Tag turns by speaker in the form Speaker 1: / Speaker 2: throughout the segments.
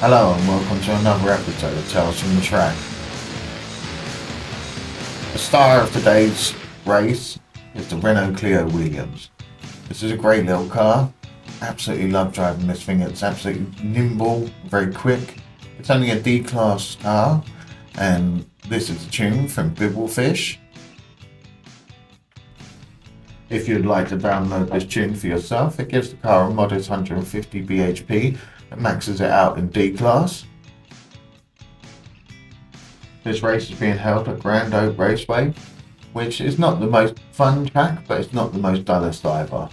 Speaker 1: Hello and welcome to another episode of Tales from the Track. The star of today's race is the Renault Clio Williams. This is a great little car. Absolutely love driving this thing. It's absolutely nimble, very quick. It's only a D-class car, and this is a tune from Bibblefish. If you'd like to download this tune for yourself, it gives the car a modest 150 bhp and maxes it out in D-class. This race is being held at Grand Oak Raceway, which is not the most fun track, but it's not the most dullest either.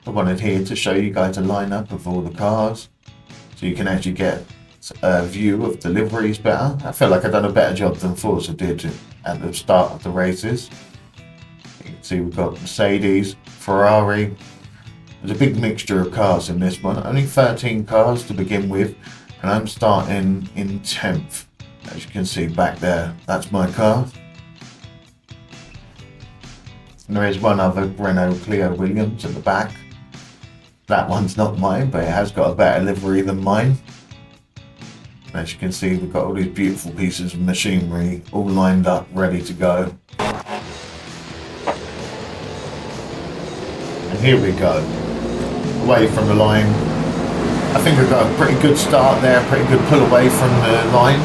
Speaker 1: I wanted here to show you guys a lineup of all the cars, so you can actually get a view of the liveries better. I feel like I've done a better job than Forza did at the start of the races. You can see we've got Mercedes, Ferrari. There's a big mixture of cars in this one. Only 13 cars to begin with, and I'm starting in 10th. As you can see back there, that's my car. And there is one other Renault Clio Williams at the back. That one's not mine, but it has got a better livery than mine. As you can see, we've got all these beautiful pieces of machinery all lined up, ready to go. And here we go. Away from the line. I think I got a pretty good start there, pretty good pull away from the line.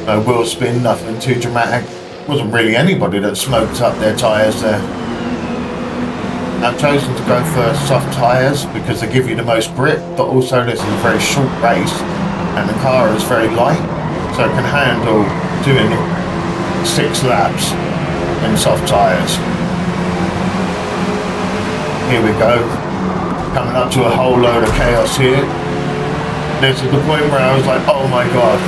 Speaker 1: No wheel spin, nothing too dramatic. Wasn't really anybody that smoked up their tyres there. I've chosen to go for soft tyres because they give you the most grip, but also this is a very short race and the car is very light, so it can handle doing 6 laps in soft tyres. Here we go, coming up to a whole load of chaos here. This is the point where I was like, oh my god,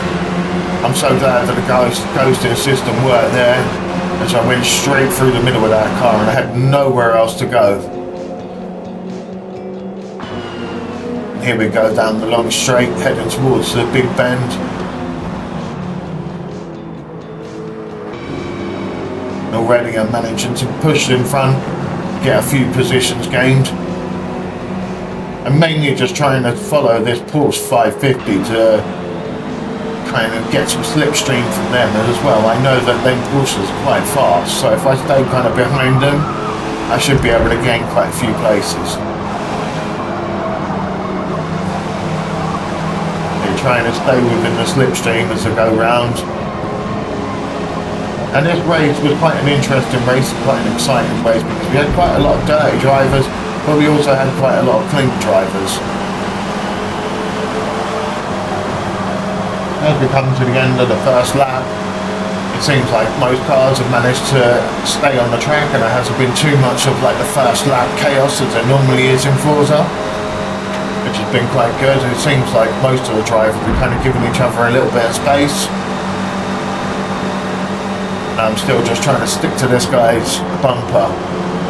Speaker 1: I'm so glad that the ghosting system worked there, and so I went straight through the middle of that car and I had nowhere else to go. Here we go down the long straight, heading towards the big bend. And already I'm managing to push in front, get a few positions gained. I'm mainly just trying to follow this Porsche 550 to kind of get some slipstream from them as well. I know that them Porsches are quite fast, so if I stay kind of behind them, I should be able to gain quite a few places. They're trying to stay within the slipstream as they go round. And this race was quite an interesting race, quite an exciting race, because we had quite a lot of dirty drivers, but we also had quite a lot of clean drivers. As we come to the end of the first lap, it seems like most cars have managed to stay on the track and there hasn't been too much of like the first lap chaos as there normally is in Forza, which has been quite good. It seems like most of the drivers are kind of giving each other a little bit of space. I'm still just trying to stick to this guy's bumper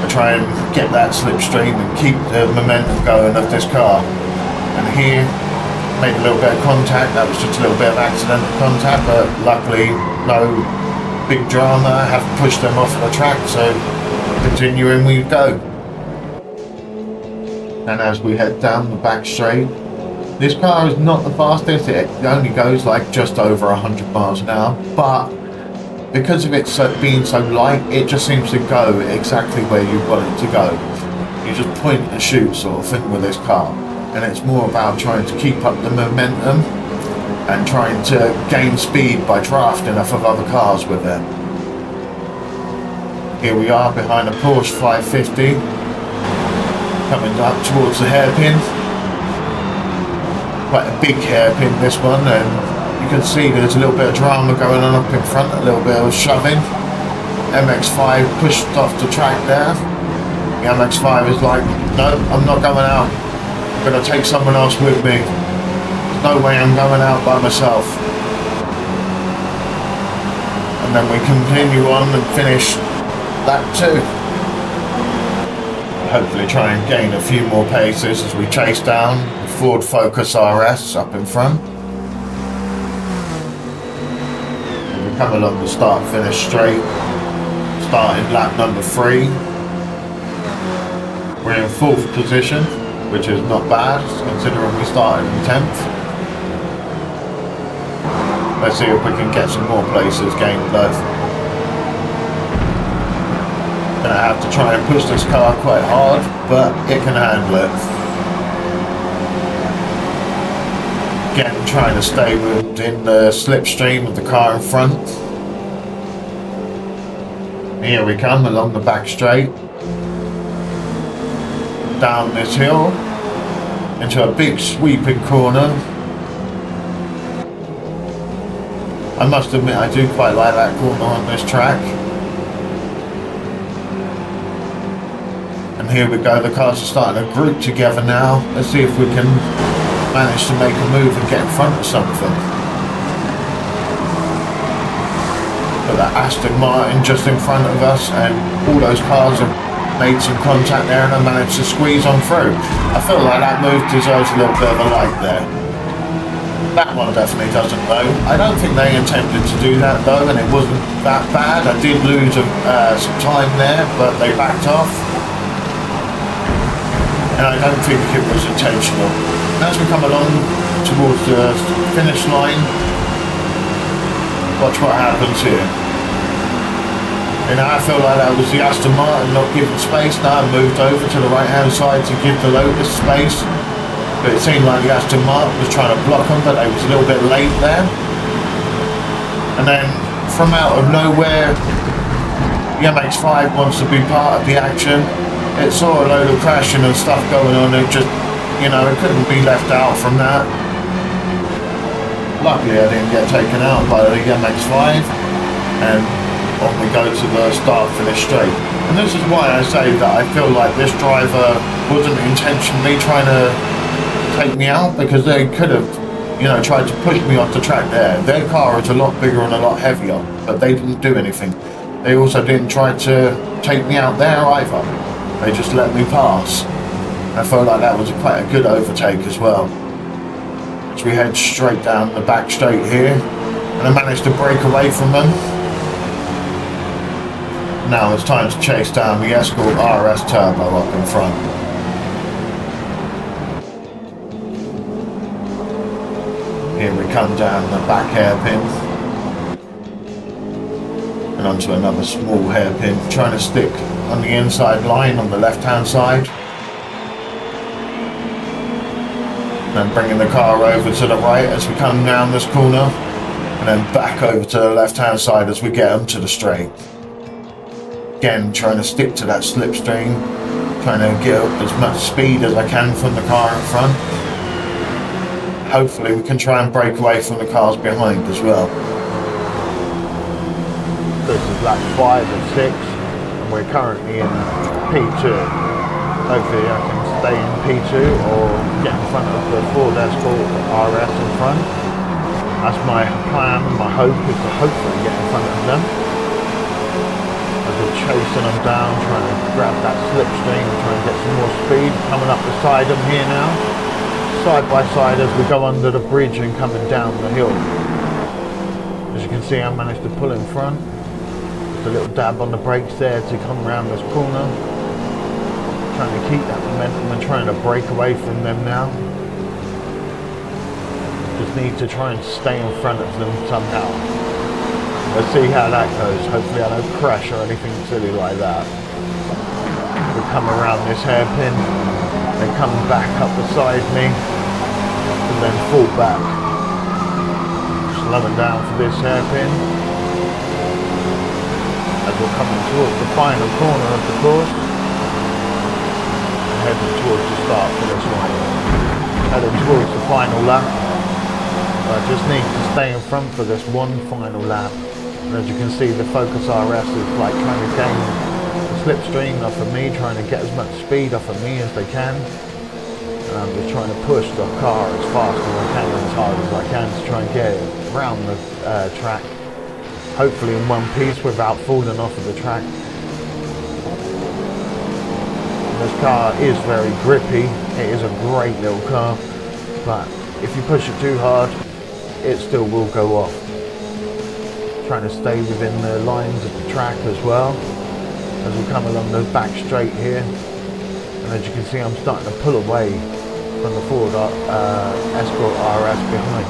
Speaker 1: to try and get that slipstream and keep the momentum going of this car. And here, made a little bit of contact. That was just a little bit of accidental contact, but luckily no big drama. I haven't pushed them off the track, so continuing we go. And as we head down the back straight, this car is not the fastest. It only goes like just over 100 miles an hour, but because of it being so light, it just seems to go exactly where you want it to go. You just point and shoot sort of thing with this car. And it's more about trying to keep up the momentum and trying to gain speed by drafting off of other cars with it. Here we are behind a Porsche 550, coming up towards the hairpin. Quite a big hairpin this one, and you can see there's a little bit of drama going on up in front, a little bit of shoving. MX-5 pushed off the track there. The MX-5 is like, no, I'm not going out. I'm going to take someone else with me. There's no way I'm going out by myself. And then we continue on and finish lap 2. Hopefully try and gain a few more paces as we chase down the Ford Focus RS up in front. Come along the start finish straight, starting lap number 3. We're in 4th position. which is not bad considering we started in 10th. Let's see if we can get some more places gained though. Gonna have to try and push this car quite hard, but it can handle it. Again, trying to stay within the slipstream of the car in front. Here we come along the back straight, down this hill, into a big sweeping corner. I must admit I do quite like that corner on this track. And here we go, the cars are starting to group together now. Let's see if we can manage to make a move and get in front of something. But that Aston Martin just in front of us, and all those cars have made some contact there and I managed to squeeze on through. I feel like that move deserves a little bit of a like there. That one definitely doesn't though. I don't think they intended to do that though, and it wasn't that bad. I did lose some time there, but they backed off. And I don't think it was intentional. As we come along towards the finish line, watch what happens here. And I feel like that was the Aston Martin not giving space. Now I moved over to the right hand side to give the Lotus space. But it seemed like the Aston Martin was trying to block them, but they was a little bit late there. And then from out of nowhere, the MX-5 wants to be part of the action. It saw a load of crashing and stuff going on. It just, you know, it couldn't be left out from that. Luckily I didn't get taken out by the MX-5, and on we go to the start finish straight. And this is why I say that I feel like this driver wasn't intentionally trying to take me out, because they could have, you know, tried to push me off the track there. Their car is a lot bigger and a lot heavier, but they didn't do anything. They also didn't try to take me out there either. They just let me pass. I felt like that was quite a good overtake as well. So we head straight down the back straight here, and I managed to break away from them. Now it's time to chase down the Escort RS Turbo up in front. Here we come down the back hairpin and onto another small hairpin, trying to stick on the inside line on the left hand side. Then bringing the car over to the right as we come down this corner, and then back over to the left hand side as we get onto the straight. Again, trying to stick to that slipstream, trying to get up as much speed as I can from the car in front. Hopefully we can try and break away from the cars behind as well.
Speaker 2: This is lap 5 and 6, and we're currently in P2. Hopefully I can stay in P2 or get in front of the Ford Escort RS in front. That's my plan and my hope, is to hopefully get in front of them. As we're chasing them down, trying to grab that slipstream, trying to get some more speed. Coming up beside them here now, side by side as we go under the bridge and coming down the hill. As you can see, I managed to pull in front. Just a little dab on the brakes there to come around this corner. Trying to keep that momentum and trying to break away from them now. Just need to try and stay in front of them somehow. Let's see how that goes. Hopefully I don't crash or anything silly like that. We come around this hairpin, they come back up beside me, and then fall back. Slowing down for this hairpin. As we're coming towards the final corner of the course. Heading towards the start for this one. Heading towards the final lap. I just need to stay in front for this one final lap. And as you can see, the Focus RS is like trying to gain the slipstream off of me, trying to get as much speed off of me as they can. And I'm just trying to push the car as fast as I can and as hard as I can to try and get it around the track. Hopefully in one piece without falling off of the track. This car is very grippy. It is a great little car, but if you push it too hard, it still will go off. Trying to stay within the lines of the track as well as we come along the back straight here. And And as you can see, I'm starting to pull away from the Ford Escort RS behind.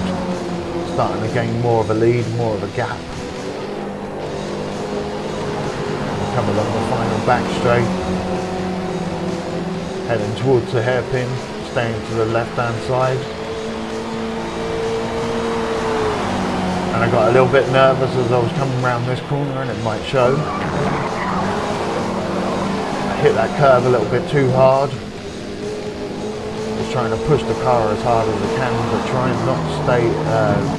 Speaker 2: Starting to gain more of a lead, more of a gap. Come along the final back straight. Heading towards the hairpin, staying to the left hand side. And I got a little bit nervous as I was coming around this corner, and it might show. I hit that curve a little bit too hard. Just trying to push the car as hard as I can, but trying not to stay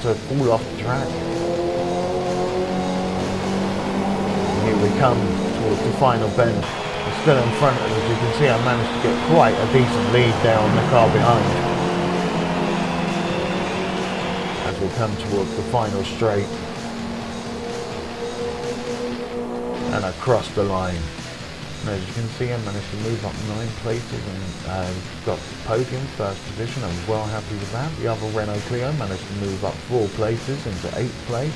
Speaker 2: to fall off the track. And here we come towards the final bend. I'm still in front, and as you can see, I managed to get quite a decent lead there on the car behind. We'll come towards the final straight, and I crossed the line. And as you can see, I managed to move up 9 places and got the podium, first position. I'm well happy with that. The other Renault Clio managed to move up 4 places into 8th place.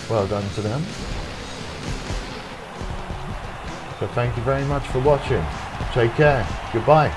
Speaker 2: Well done to them. So thank you very much for watching. Take care. Goodbye.